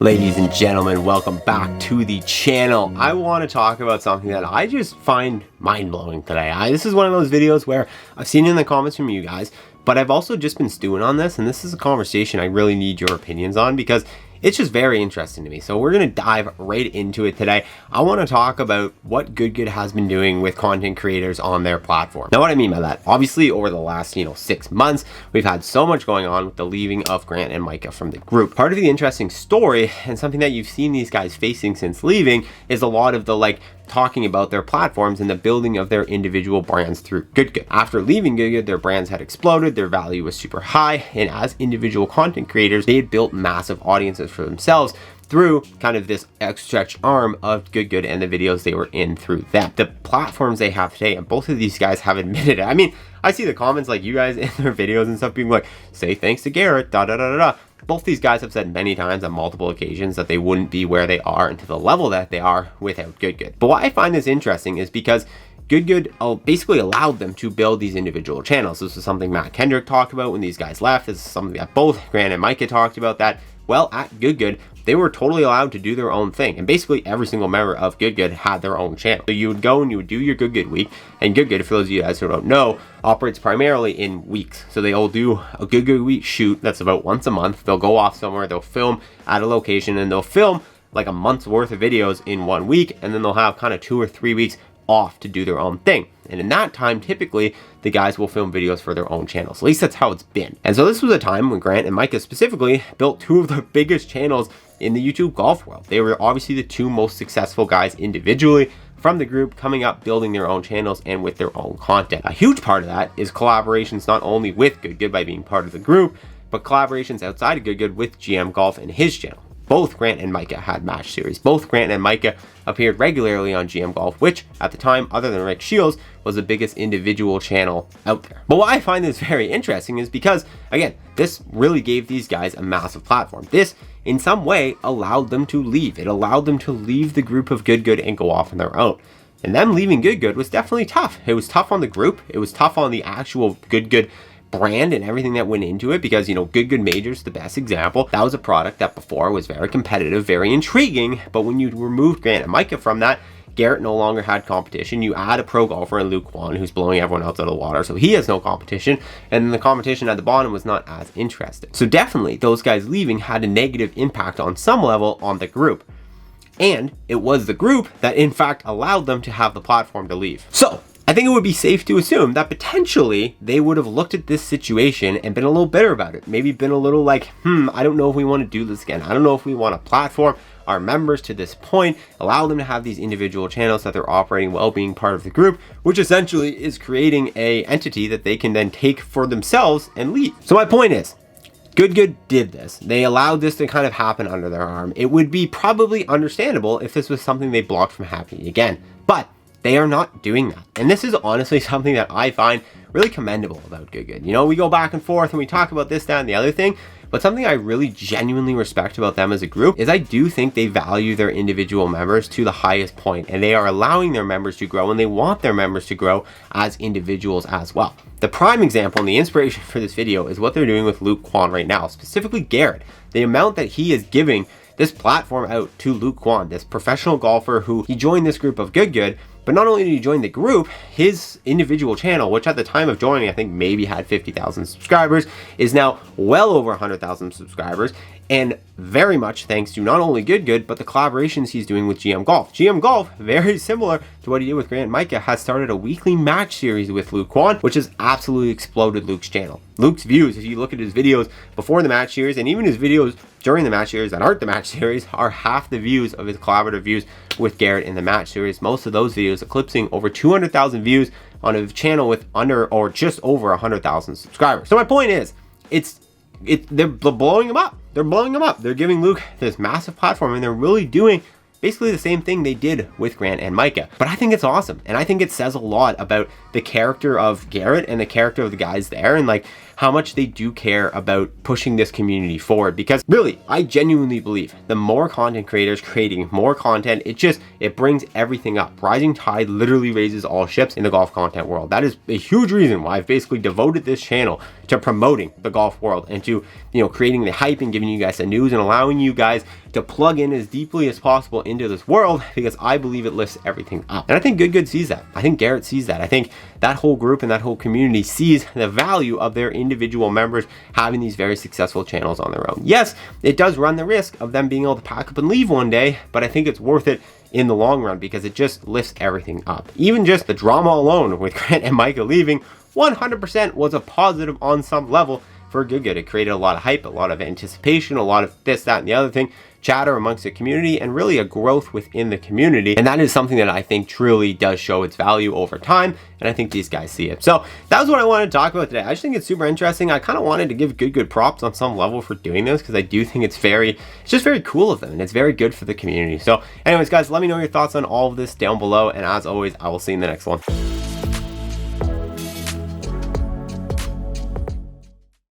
Ladies and gentlemen, welcome back to the channel. I want to talk about something that I just find mind-blowing today. This is one of those videos where I've seen it in the comments from you guys, but I've also just been stewing on this, and this is a conversation I really need your opinions on because it's just very interesting to me. So we're going to dive right into it today. I want to talk about what Good has been doing with content creators on their platform. Now, what I mean by that, obviously over the last, 6 months, we've had so much going on with the leaving of Grant and Micah from the group. Part of the interesting story and something that you've seen these guys facing since leaving is a lot of the talking about their platforms and the building of their individual brands through Good. After leaving Good, their brands had exploded, their value was super high, and as individual content creators, they had built massive audiences for themselves through kind of this outstretched arm of Good and the videos they were in through them. The platforms they have today, and both of these guys have admitted it. I mean, I see the comments like you guys in their videos and stuff being like, say thanks to Garrett, Both these guys have said many times on multiple occasions that they wouldn't be where they are and to the level that they are without Good. But why I find this interesting is because Good basically allowed them to build these individual channels. This is something Matt Kendrick talked about when these guys left. This is something that both Grant and Micah talked about, that, well, at Good, they were totally allowed to do their own thing. And basically every single member of Good had their own channel. So you would go and you would do your Good week. And Good, for those of you guys who don't know, operates primarily in weeks. So they all do a Good week shoot that's about once a month. They'll go off somewhere, they'll film at a location, and they'll film like a month's worth of videos in 1 week. And then they'll have kind of 2 or 3 weeks off to do their own thing. And in that time, typically, the guys will film videos for their own channels. At least that's how it's been. And so this was a time when Grant and Micah specifically built 2 of the biggest channels in the YouTube golf world. They were obviously the 2 most successful guys individually from the group, coming up, building their own channels and with their own content. A huge part of that is collaborations not only with Good by being part of the group, but collaborations outside of Good with GM Golf and his channel. Both Grant and Micah had match series. Both Grant and Micah appeared regularly on GM Golf, which at the time, other than Rick Shields, was the biggest individual channel out there. But why I find this very interesting is because, again, this really gave these guys a massive platform. This, in some way, allowed them to leave. It allowed them to leave the group of Good and go off on their own. And them leaving Good was definitely tough. It was tough on the group. It was tough on the actual Good brand and everything that went into it, because Good Majors, the best example, that was a product that before was very competitive, very intriguing, but when you removed Grant and Micah from that, Garrett no longer had competition. You add a pro golfer in Luke Kwan, who's blowing everyone else out of the water, so he has no competition, and then the competition at the bottom was not as interesting. So definitely those guys leaving had a negative impact on some level on the group, and it was the group that in fact allowed them to have the platform to leave. So I think it would be safe to assume that potentially they would have looked at this situation and been a little bitter about it. Maybe been a little like, I don't know if we want to do this again. I don't know if we want to platform our members to this point, allow them to have these individual channels that they're operating while being part of the group, which essentially is creating a entity that they can then take for themselves and leave. So my point is, Good did this. They allowed this to kind of happen under their arm. It would be probably understandable if this was something they blocked from happening again. But they are not doing that. And this is honestly something that I find really commendable about Good. We go back and forth and we talk about this, that, and the other thing, but something I really genuinely respect about them as a group is I do think they value their individual members to the highest point, and they are allowing their members to grow, and they want their members to grow as individuals as well. The prime example and the inspiration for this video is what they're doing with Luke Kwan right now, specifically Garrett. The amount that he is giving this platform out to Luke Kwan, this professional golfer who he joined this group of Good, but not only did he join the group, his individual channel, which at the time of joining, I think maybe had 50,000 subscribers, is now well over 100,000 subscribers. And very much thanks to not only Good, but the collaborations he's doing with GM Golf. GM Golf, very similar to what he did with Grant and Micah, has started a weekly match series with Luke Kwan, which has absolutely exploded Luke's channel. Luke's views, if you look at his videos before the match series, and even his videos during the match series that aren't the match series, are half the views of his collaborative views with Garrett in the match series. Most of those videos eclipsing over 200,000 views on a channel with under or just over 100,000 subscribers. So my point is, they're blowing him up. They're blowing him up. They're giving Luke this massive platform, and they're really doing basically the same thing they did with Grant and Micah. But I think it's awesome, and I think it says a lot about the character of Garrett and the character of the guys there, and how much they do care about pushing this community forward. Because really, I genuinely believe the more content creators creating more content, it brings everything up. Rising tide literally raises all ships in the golf content world. That is a huge reason why I've basically devoted this channel to promoting the golf world and to, creating the hype and giving you guys the news and allowing you guys to plug in as deeply as possible into this world because I believe it lifts everything up. And I think Good sees that. I think Garrett sees that. I think that whole group and that whole community sees the value of their individual members having these very successful channels on their own. Yes, it does run the risk of them being able to pack up and leave one day, but I think it's worth it in the long run because it just lifts everything up. Even just the drama alone with Grant and Micah leaving 100% was a positive on some level for Good. It created a lot of hype, a lot of anticipation, a lot of this, that, and the other thing, chatter amongst the community, and really a growth within the community. And that is something that I think truly does show its value over time. And I think these guys see it. So that was what I wanted to talk about today. I just think it's super interesting. I kind of wanted to give Good props on some level for doing this because I do think it's just very cool of them and it's very good for the community. So anyways, guys, let me know your thoughts on all of this down below. And as always, I will see you in the next one.